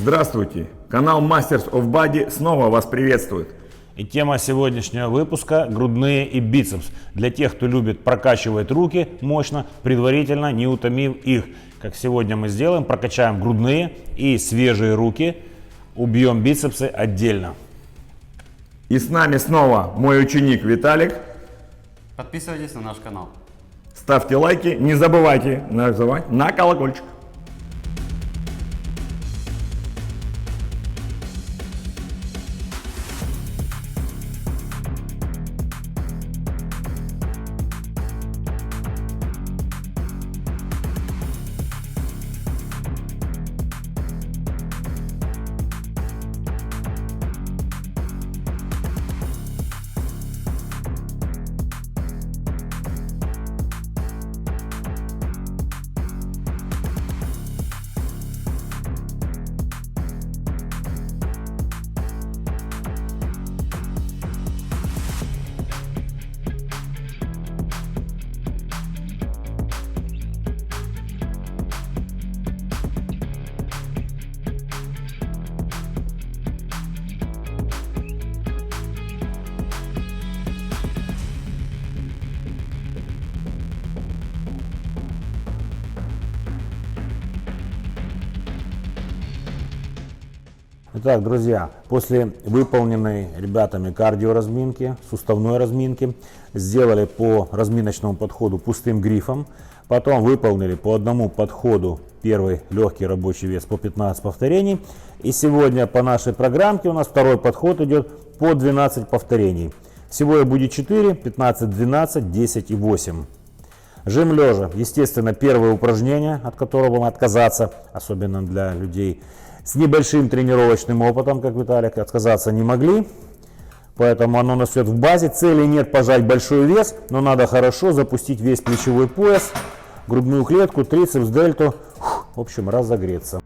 Здравствуйте! Канал Masters of Body снова вас приветствует. И тема сегодняшнего выпуска – грудные и бицепс. Для тех, кто любит прокачивать руки мощно, предварительно не утомив их. Как сегодня мы сделаем, прокачаем грудные и свежие руки, убьем бицепсы отдельно. И с нами снова мой ученик Виталик. Подписывайтесь на наш канал. Ставьте лайки, не забывайте нажимать на колокольчик. Итак, друзья, после выполненной ребятами кардиоразминки, суставной разминки, сделали по разминочному подходу пустым грифом, потом выполнили по одному подходу первый легкий рабочий вес по 15 повторений. И сегодня по нашей программке у нас второй подход идет по 12 повторений. Всего их будет 4, 15, 12, 10 и 8. Жим лежа. Естественно, первое упражнение, от которого вам отказаться, особенно для людей с небольшим тренировочным опытом, как Виталик, отказаться не могли. Поэтому оно у нас идет в базе. Цели нет пожать большой вес, но надо хорошо запустить весь плечевой пояс, грудную клетку, трицепс, дельту. В общем, разогреться.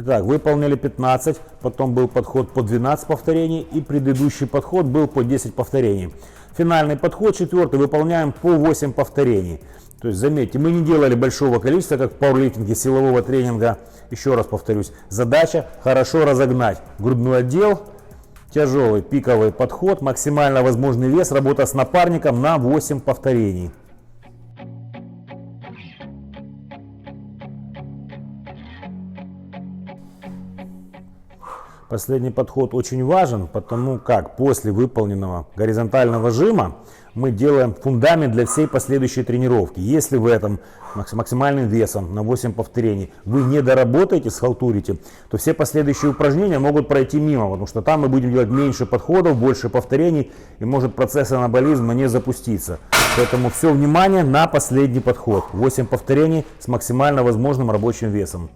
Итак, выполнили 15, потом был подход по 12 повторений и предыдущий подход был по 10 повторений. Финальный подход, четвертый, выполняем по 8 повторений. То есть, заметьте, мы не делали большого количества, как в пауэрлифтинге, силового тренинга. Еще раз повторюсь, задача хорошо разогнать грудной отдел, тяжелый пиковый подход, максимально возможный вес, работа с напарником на 8 повторений. Последний подход очень важен, потому как после выполненного горизонтального жима мы делаем фундамент для всей последующей тренировки. Если в этом максимальным весом на 8 повторений вы не доработаете, схалтурите, то все последующие упражнения могут пройти мимо, потому что там мы будем делать меньше подходов, больше повторений и может процесс анаболизма не запуститься. Поэтому все внимание на последний подход. 8 повторений с максимально возможным рабочим весом.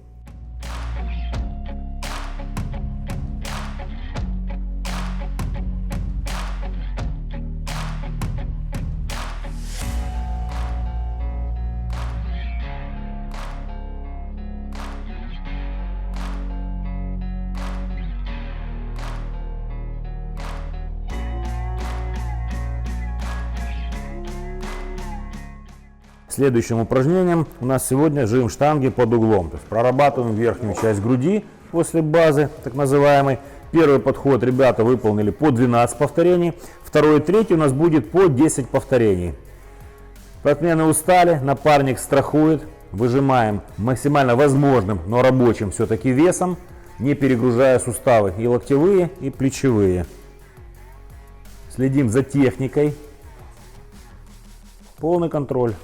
Следующим упражнением у нас сегодня жим штанги под углом. То есть прорабатываем верхнюю часть груди после базы, так называемой. Первый подход ребята выполнили по 12 повторений. Второй и третий у нас будет по 10 повторений. Спортсмены устали, напарник страхует. Выжимаем максимально возможным, но рабочим все-таки весом, не перегружая суставы и локтевые, и плечевые. Следим за техникой. Полный контроль.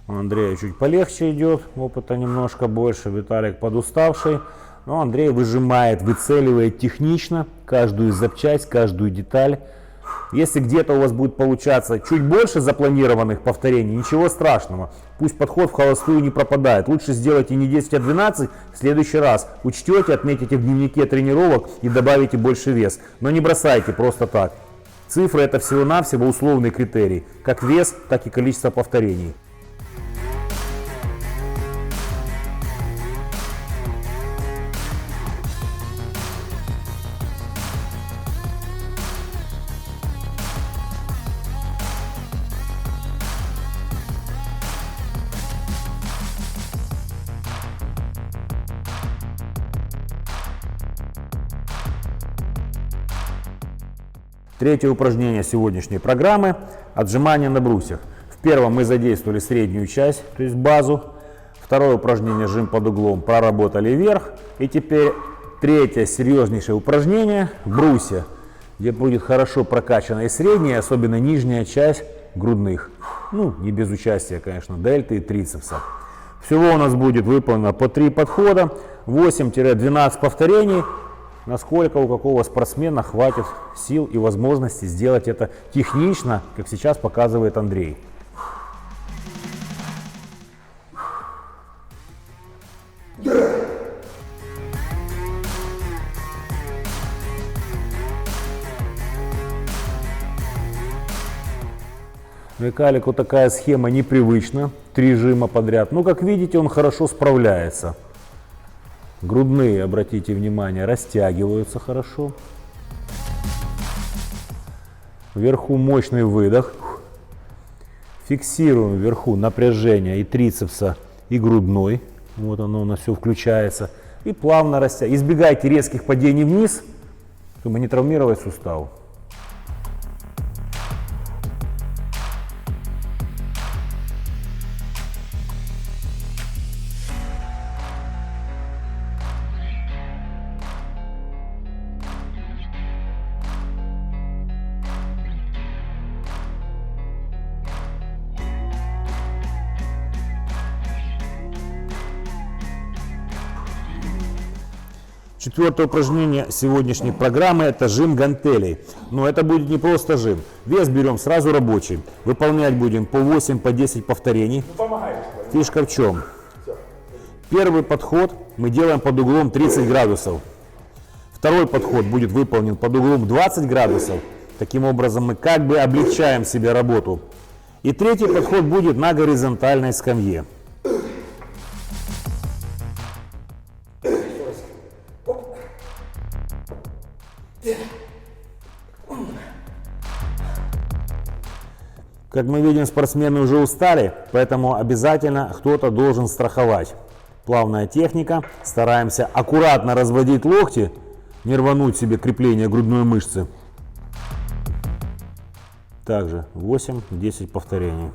У У Андрея чуть полегче идет, опыта немножко больше, Виталик подуставший. Но Андрей выжимает, выцеливает технично каждую запчасть, каждую деталь. Если где-то у вас будет получаться чуть больше запланированных повторений, ничего страшного. Пусть подход в холостую не пропадает. Лучше сделайте не 10, а 12. В следующий раз учтете, отметите в дневнике тренировок и добавите больше вес. Но не бросайте просто так. Цифры это всего-навсего условный критерий. Как вес, так и количество повторений. Третье упражнение сегодняшней программы – отжимания на брусьях. В первом мы задействовали среднюю часть, то есть базу. Второе упражнение – жим под углом, проработали вверх. И теперь третье серьезнейшее упражнение – брусья, где будет хорошо прокачана и средняя, особенно нижняя часть грудных. Ну, не без участия, конечно, дельты и трицепса. Всего у нас будет выполнено по 3 подхода, 8-12 повторений. Насколько у какого спортсмена хватит сил и возможности сделать это технично, как сейчас показывает Андрей. Виталику такая схема непривычна, 3 жима подряд. Но как видите, он хорошо справляется. Грудные, обратите внимание, растягиваются хорошо. Вверху мощный выдох. Фиксируем вверху напряжение и трицепса, и грудной. Вот оно у нас все включается. И плавно растягивайте. Избегайте резких падений вниз, чтобы не травмировать сустав. Четвертое упражнение сегодняшней программы – это жим гантелей. Но это будет не просто жим. Вес берем сразу рабочий. Выполнять будем по 8, по 10 повторений. Фишка в чем? Первый подход мы делаем под углом 30 градусов. Второй подход будет выполнен под углом 20 градусов. Таким образом мы как бы облегчаем себе работу. И третий подход будет на горизонтальной скамье. Как мы видим, спортсмены уже устали, поэтому обязательно кто-то должен страховать. Плавная техника. Стараемся аккуратно разводить локти, не рвануть себе крепление грудной мышцы. Также 8-10 повторений.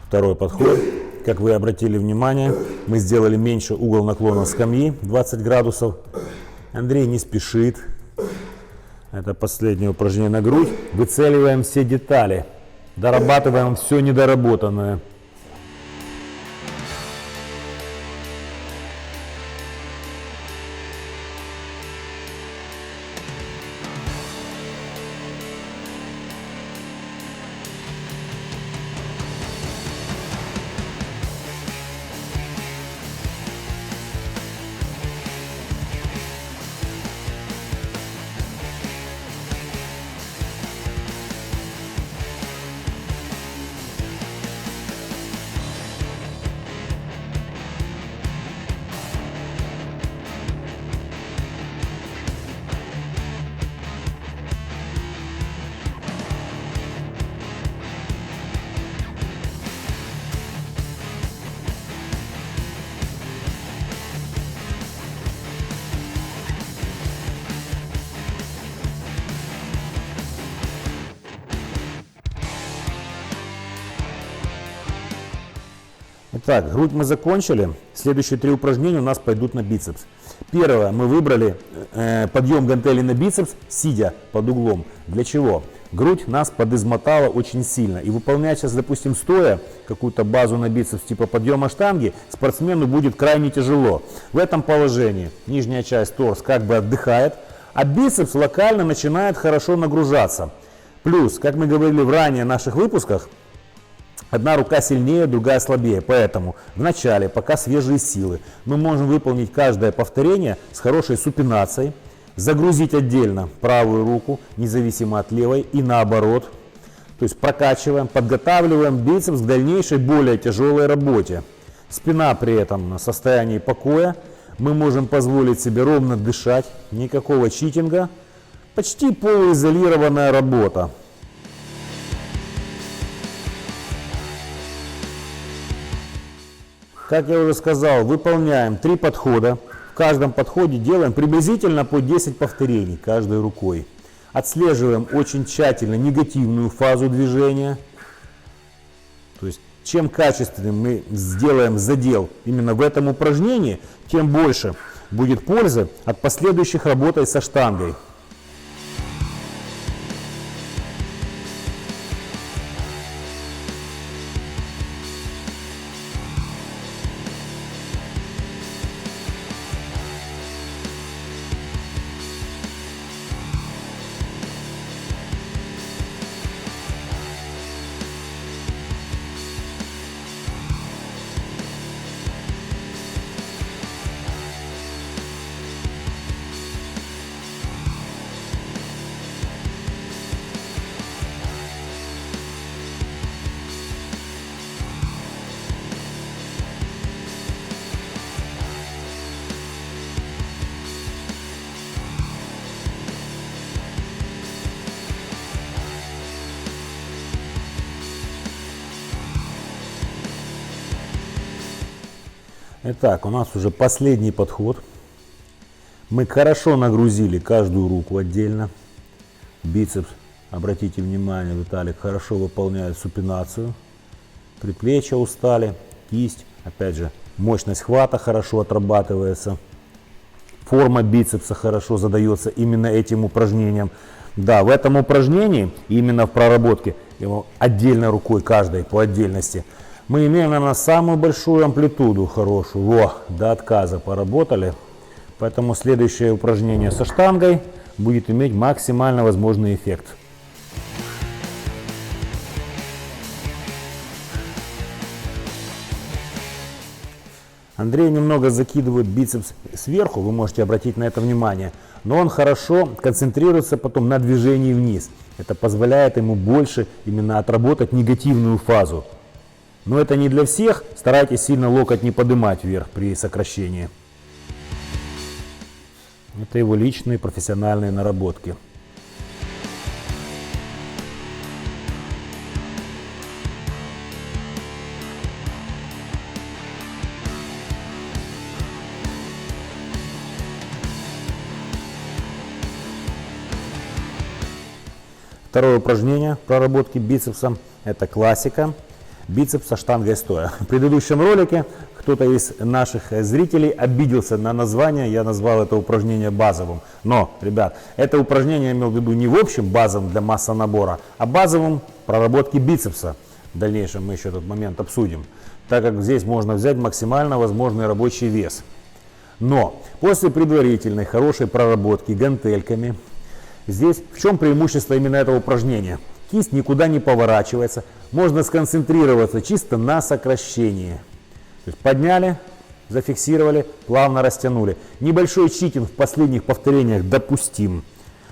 Второй подход. Как вы обратили внимание, мы сделали меньше угол наклона скамьи, 20 градусов. Андрей не спешит. Это последнее упражнение на грудь. Выцеливаем все детали. Дорабатываем все недоработанное. Итак, грудь мы закончили. Следующие 3 упражнения у нас пойдут на бицепс. Первое, мы выбрали подъем гантелей на бицепс, сидя под углом. Для чего? Грудь нас подизмотала очень сильно. И выполнять сейчас, допустим, стоя какую-то базу на бицепс типа подъема штанги, спортсмену будет крайне тяжело. В этом положении нижняя часть торс как бы отдыхает, а бицепс локально начинает хорошо нагружаться. Плюс, как мы говорили в ранее наших выпусках, одна рука сильнее, другая слабее. Поэтому в начале, пока свежие силы, мы можем выполнить каждое повторение с хорошей супинацией, загрузить отдельно правую руку, независимо от левой, и наоборот. То есть прокачиваем, подготавливаем бицепс к дальнейшей более тяжелой работе. Спина при этом на состоянии покоя. Мы можем позволить себе ровно дышать, никакого читинга. Почти полуизолированная работа. Как я уже сказал, выполняем 3 подхода. В каждом подходе делаем приблизительно по 10 повторений каждой рукой. Отслеживаем очень тщательно негативную фазу движения. То есть, чем качественнее мы сделаем задел именно в этом упражнении, тем больше будет пользы от последующих работы со штангой. Итак, у нас уже последний подход. Мы хорошо нагрузили каждую руку отдельно. Бицепс, обратите внимание, Виталик хорошо выполняет супинацию. Предплечья устали, кисть, опять же, мощность хвата хорошо отрабатывается. Форма бицепса хорошо задается именно этим упражнением. Да, в этом упражнении, именно в проработке, его отдельной рукой каждой по отдельности, мы имеем, наверное, самую большую амплитуду хорошую. Во, до отказа поработали. Поэтому следующее упражнение со штангой будет иметь максимально возможный эффект. Андрей немного закидывает бицепс сверху, вы можете обратить на это внимание. Но он хорошо концентрируется потом на движении вниз. Это позволяет ему больше именно отработать негативную фазу. Но это не для всех, старайтесь сильно локоть не поднимать вверх при сокращении. Это его личные профессиональные наработки. Второе упражнение проработки бицепса – это классика. Бицепс со штангой стоя. В предыдущем ролике кто-то из наших зрителей обиделся на название, я назвал это упражнение базовым. Но, ребят, это упражнение я имел в виду не в общем базовым для массонабора, а базовым проработки бицепса. В дальнейшем мы еще этот момент обсудим, так как здесь можно взять максимально возможный рабочий вес. Но после предварительной хорошей проработки гантельками, здесь в чем преимущество именно этого упражнения? Кисть никуда не поворачивается, можно сконцентрироваться чисто на сокращении. То есть подняли, зафиксировали, плавно растянули. Небольшой читинг в последних повторениях допустим.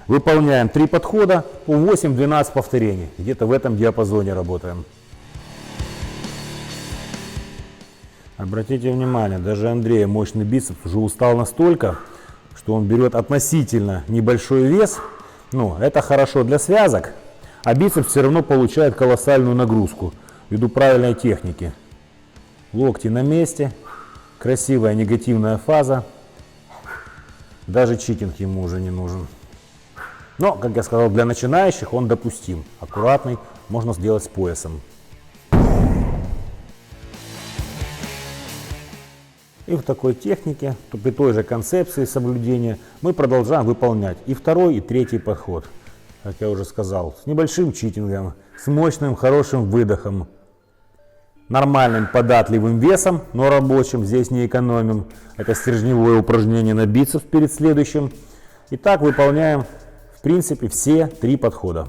Выполняем 3 подхода по 8-12 повторений. Где-то в этом диапазоне работаем. Обратите внимание, даже Андрея мощный бицепс уже устал настолько, что он берет относительно небольшой вес. Ну, это хорошо для связок. А бицепс все равно получает колоссальную нагрузку ввиду правильной техники. Локти на месте, красивая негативная фаза. Даже читинг ему уже не нужен. Но, как я сказал, для начинающих он допустим. Аккуратный, можно сделать с поясом. И в такой технике, при той же концепции соблюдения, мы продолжаем выполнять и второй, и третий подход. Как я уже сказал, с небольшим читингом, с мощным, хорошим выдохом, нормальным податливым весом, но рабочим, здесь не экономим. Это стержневое упражнение на бицепс перед следующим. И так выполняем, в принципе, все 3 подхода.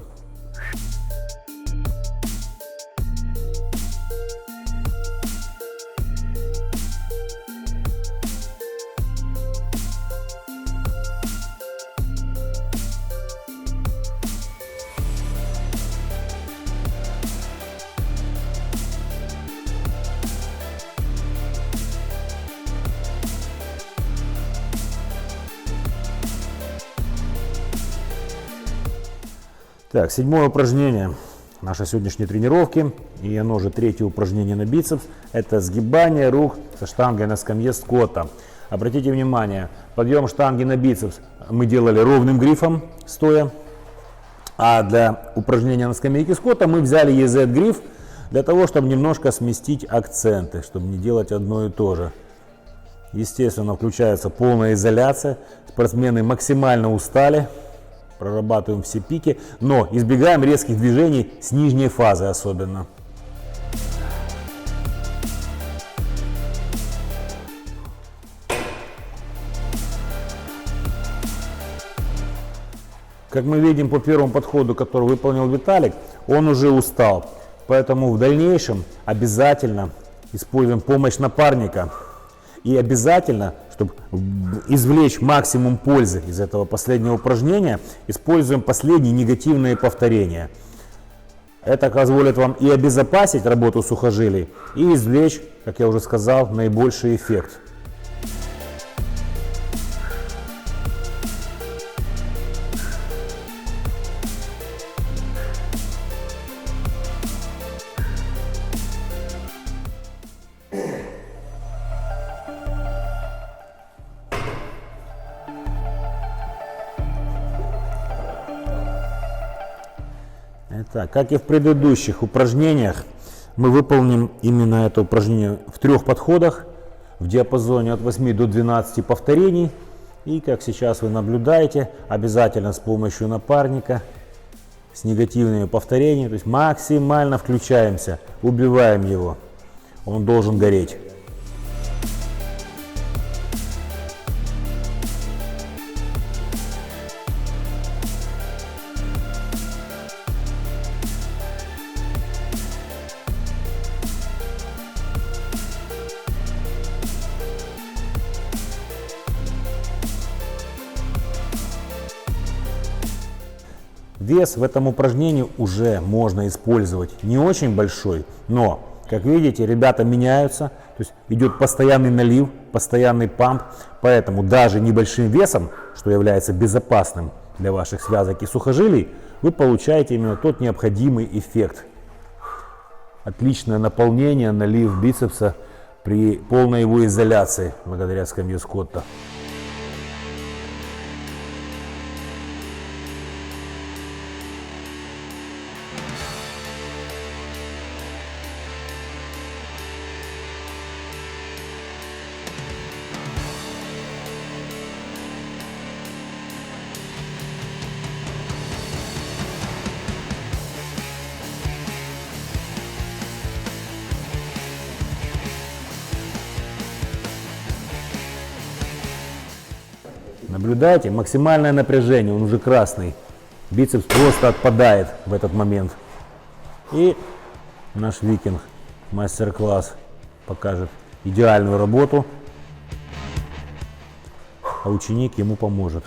Так, 7-е упражнение нашей сегодняшней тренировки, и оно же 3-е упражнение на бицепс, это сгибание рук со штангой на скамье скотта. Обратите внимание, подъем штанги на бицепс мы делали ровным грифом, стоя, а для упражнения на скамейке скотта мы взяли EZ гриф для того, чтобы немножко сместить акценты, чтобы не делать одно и то же. Естественно, включается полная изоляция, спортсмены максимально устали. Прорабатываем все пики, но избегаем резких движений с нижней фазы особенно. Как мы видим по первому подходу, который выполнил Виталик, он уже устал. Поэтому в дальнейшем обязательно используем помощь напарника. И обязательно, чтобы извлечь максимум пользы из этого последнего упражнения, используем последние негативные повторения. Это позволит вам и обезопасить работу сухожилий, и извлечь, как я уже сказал, наибольший эффект. Итак, как и в предыдущих упражнениях, мы выполним именно это упражнение в 3 подходах, в диапазоне от 8 до 12 повторений. И, как сейчас вы наблюдаете, обязательно с помощью напарника, с негативными повторениями, то есть максимально включаемся, убиваем его. Он должен гореть. Вес в этом упражнении уже можно использовать не очень большой, но, как видите, ребята меняются, то есть идет постоянный налив, постоянный памп, поэтому даже небольшим весом, что является безопасным для ваших связок и сухожилий, вы получаете именно тот необходимый эффект. Отличное наполнение, налив бицепса при полной его изоляции, благодаря скамье Скотта. Наблюдайте, максимальное напряжение, он уже красный. Бицепс просто отпадает в этот момент. И наш викинг мастер-класс покажет идеальную работу, а ученик ему поможет.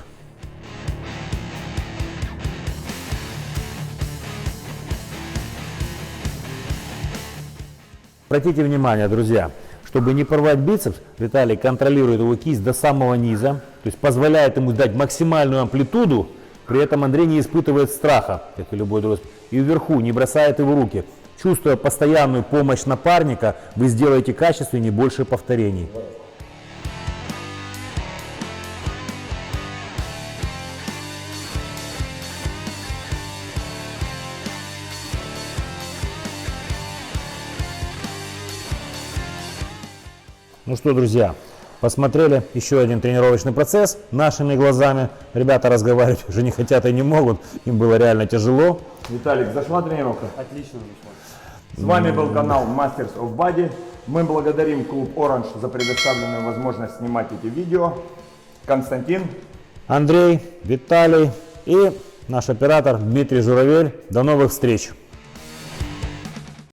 Обратите внимание, друзья, чтобы не порвать бицепс, Виталий контролирует его кисть до самого низа, то есть позволяет ему дать максимальную амплитуду, при этом Андрей не испытывает страха, как и любой другой, и вверху не бросает его руки. Чувствуя постоянную помощь напарника, вы сделаете качественнее, больше повторений. Ну что, друзья, Посмотрели еще один тренировочный процесс нашими глазами. Ребята разговаривать уже не хотят и не могут. Им было реально тяжело. Виталик, зашла тренировка? Отлично вышло. С вами был канал Masters of Body. Мы благодарим клуб Orange за предоставленную возможность снимать эти видео. Константин. Андрей, Виталий и наш оператор Дмитрий Журавель. До новых встреч!